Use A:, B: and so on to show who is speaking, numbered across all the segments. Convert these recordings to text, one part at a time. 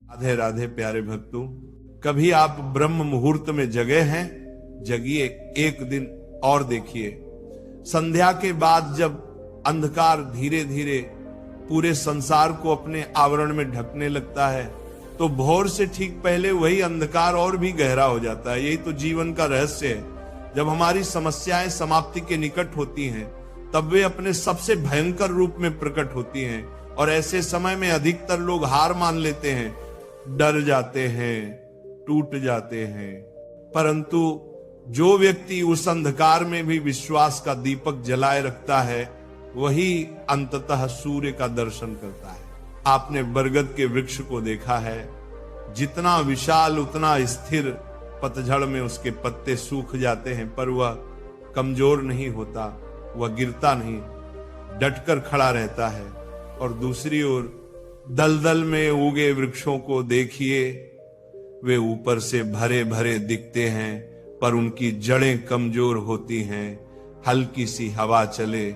A: राधे राधे प्यारे भक्तों, कभी आप ब्रह्म मुहूर्त में जगे हैं? जगिए, एक दिन और देखिए। संध्या के बाद जब अंधकार धीरे धीरे पूरे संसार को अपने आवरण में ढकने लगता है, तो भोर से ठीक पहले वही अंधकार और भी गहरा हो जाता है। यही तो जीवन का रहस्य है। जब हमारी समस्याएं समाप्ति के निकट होती हैं, तब वे अपने सबसे भयंकर रूप में प्रकट होती हैं, और ऐसे समय में अधिकतर लोग हार मान लेते हैं, डर जाते हैं, टूट जाते हैं। परंतु जो व्यक्ति उस अंधकार में भी विश्वास का दीपक जलाए रखता है, वही अंततः सूर्य का दर्शन करता है। आपने बरगद के वृक्ष को देखा है, जितना विशाल उतना स्थिर। पतझड़ में उसके पत्ते सूख जाते हैं, पर वह कमजोर नहीं होता, वह गिरता नहीं, डटकर खड़ा रहता है। और दूसरी ओर दलदल में उगे वृक्षों को देखिए, वे ऊपर से भरे भरे दिखते हैं, पर उनकी जड़ें कमजोर होती हैं। हल्की सी हवा चले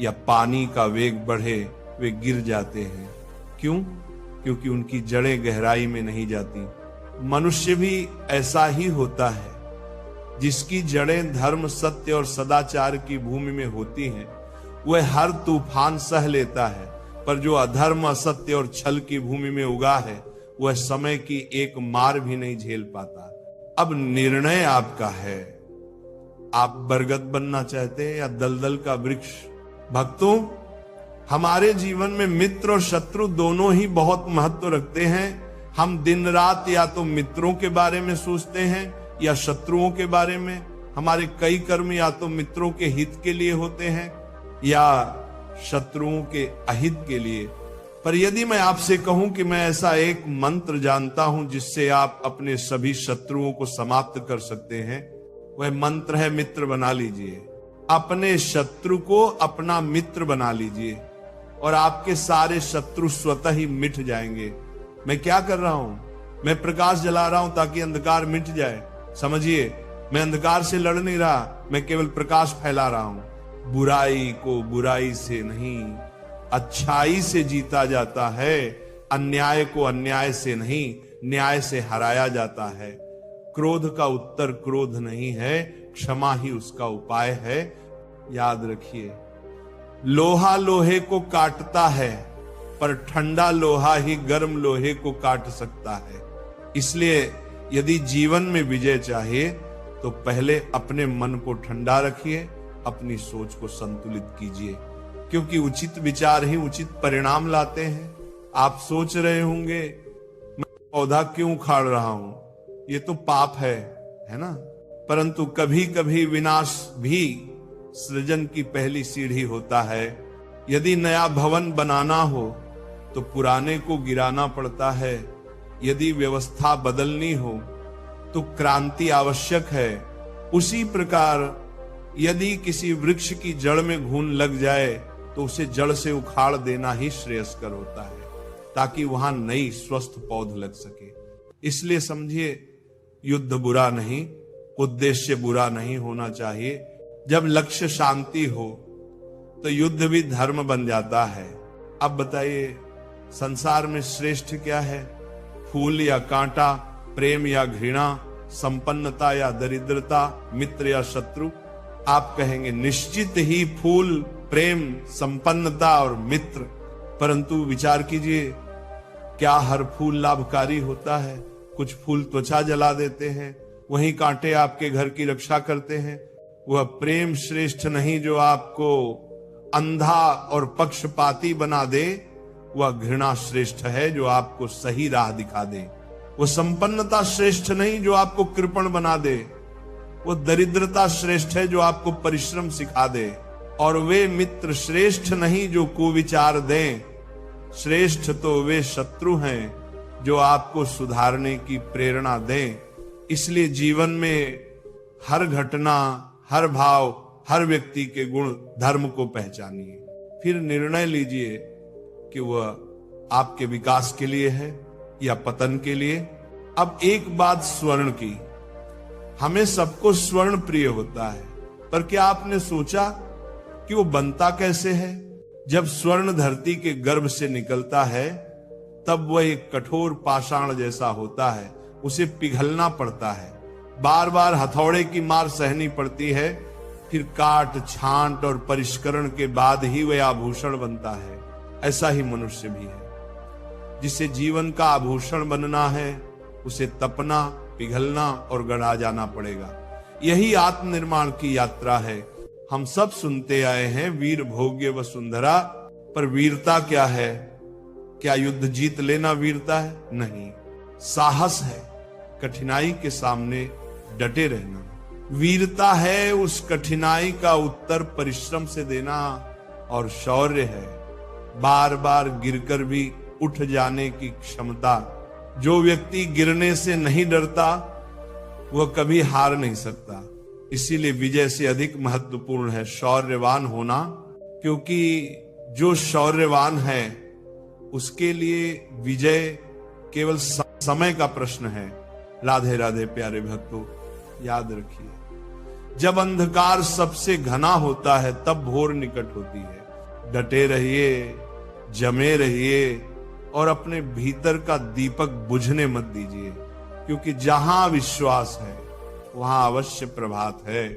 A: या पानी का वेग बढ़े, वे गिर जाते हैं। क्यों? क्योंकि उनकी जड़ें गहराई में नहीं जाती। मनुष्य भी ऐसा ही होता है। जिसकी जड़ें धर्म, सत्य और सदाचार की भूमि में होती हैं, वह हर तूफान सह लेता है। पर जो अधर्म, असत्य और छल की भूमि में उगा है, वह समय की एक मार भी नहीं झेल पाता। अब निर्णय आपका है, आप बरगद बनना चाहते हैं या दलदल का वृक्ष? भक्तों, हमारे जीवन में मित्र और शत्रु दोनों ही बहुत महत्व रखते हैं। हम दिन रात या तो मित्रों के बारे में सोचते हैं या शत्रुओं के बारे में। हमारे कई कर्म या तो मित्रों के हित के लिए होते हैं या शत्रुओं के अहित के लिए। पर यदि मैं आपसे कहूं कि मैं ऐसा एक मंत्र जानता हूं जिससे आप अपने सभी शत्रुओं को समाप्त कर सकते हैं, वह मंत्र है मित्र बना लीजिए। अपने शत्रु को अपना मित्र बना लीजिए और आपके सारे शत्रु स्वतः ही मिट जाएंगे। मैं क्या कर रहा हूं? मैं प्रकाश जला रहा हूं ताकि अंधकार मिट जाए। समझिए, मैं अंधकार से लड़ नहीं रहा, मैं केवल प्रकाश फैला रहा हूं। बुराई को बुराई से नहीं, अच्छाई से जीता जाता है। अन्याय को अन्याय से नहीं, न्याय से हराया जाता है। क्रोध का उत्तर क्रोध नहीं है, क्षमा ही उसका उपाय है। याद रखिए, लोहा लोहे को काटता है, पर ठंडा लोहा ही गर्म लोहे को काट सकता है। इसलिए यदि जीवन में विजय चाहिए, तो पहले अपने मन को ठंडा रखिए, अपनी सोच को संतुलित कीजिए, क्योंकि उचित विचार ही उचित परिणाम लाते हैं। आप सोच रहे होंगे, मैं पौधा क्यों उखाड़ रहा हूं, ये तो पाप है ना? परंतु कभी कभी विनाश भी सृजन की पहली सीढ़ी होता है। यदि नया भवन बनाना हो तो पुराने को गिराना पड़ता है। यदि व्यवस्था बदलनी हो तो क्रांति आवश्यक है। उसी प्रकार यदि किसी वृक्ष की जड़ में घून लग जाए तो उसे जड़ से उखाड़ देना ही श्रेयस्कर होता है, ताकि वहां नई स्वस्थ पौध लग सके। इसलिए समझिए, युद्ध बुरा नहीं, उद्देश्य बुरा नहीं होना चाहिए। जब लक्ष्य शांति हो तो युद्ध भी धर्म बन जाता है। अब बताइए, संसार में श्रेष्ठ क्या है? फूल या कांटा, प्रेम या घृणा, संपन्नता या दरिद्रता, मित्र या शत्रु? आप कहेंगे निश्चित ही फूल, प्रेम, संपन्नता और मित्र। परंतु विचार कीजिए, क्या हर फूल लाभकारी होता है? कुछ फूल त्वचा जला देते हैं, वहीं कांटे आपके घर की रक्षा करते हैं। वह प्रेम श्रेष्ठ नहीं जो आपको अंधा और पक्षपाती बना दे, वह घृणा श्रेष्ठ है जो आपको सही राह दिखा दे। वह संपन्नता श्रेष्ठ नहीं जो आपको कृपण बना दे। वो दरिद्रता श्रेष्ठ है जो आपको परिश्रम सिखा दे। और वे मित्र श्रेष्ठ नहीं जो कुविचार दें। श्रेष्ठ तो वे शत्रु हैं जो आपको सुधारने की प्रेरणा दें। इसलिए जीवन में हर घटना, हर भाव, हर व्यक्ति के गुण, धर्म को पहचानिए, फिर निर्णय लीजिए कि वह आपके विकास के लिए है या पतन के लिए। अब एक बात स्वर्ण की, हमें सबको स्वर्ण प्रिय होता है, पर क्या आपने सोचा कि वो बनता कैसे है? जब स्वर्ण धरती के गर्भ से निकलता है तब वह एक कठोर पाषाण जैसा होता है, उसे पिघलना पड़ता है, बार बार हथौड़े की मार सहनी पड़ती है, फिर काट छांट और परिष्करण के बाद ही वह आभूषण बनता है। ऐसा ही मनुष्य भी है, जिसे जीवन का आभूषण बनना है, उसे तपना, पिघलना और गढ़ा जाना पड़ेगा। यही आत्मनिर्माण की यात्रा है। हम सब सुनते आए हैं वीर भोग्य वसुंधरा, पर वीरता क्या है? क्या युद्ध जीत लेना वीरता है? नहीं, साहस है, कठिनाई के सामने डटे रहना। वीरता है उस कठिनाई का उत्तर परिश्रम से देना, और शौर्य है बार बार गिरकर भी उठ जाने की क्षमता। जो व्यक्ति गिरने से नहीं डरता वह कभी हार नहीं सकता। इसीलिए विजय से अधिक महत्वपूर्ण है शौर्यवान होना, क्योंकि जो शौर्यवान है उसके लिए विजय केवल समय का प्रश्न है। राधे राधे प्यारे भक्तों, याद रखिए, जब अंधकार सबसे घना होता है तब भोर निकट होती है। डटे रहिए, जमे रहिए और अपने भीतर का दीपक बुझने मत दीजिए, क्योंकि जहां विश्वास है वहां अवश्य प्रभात है।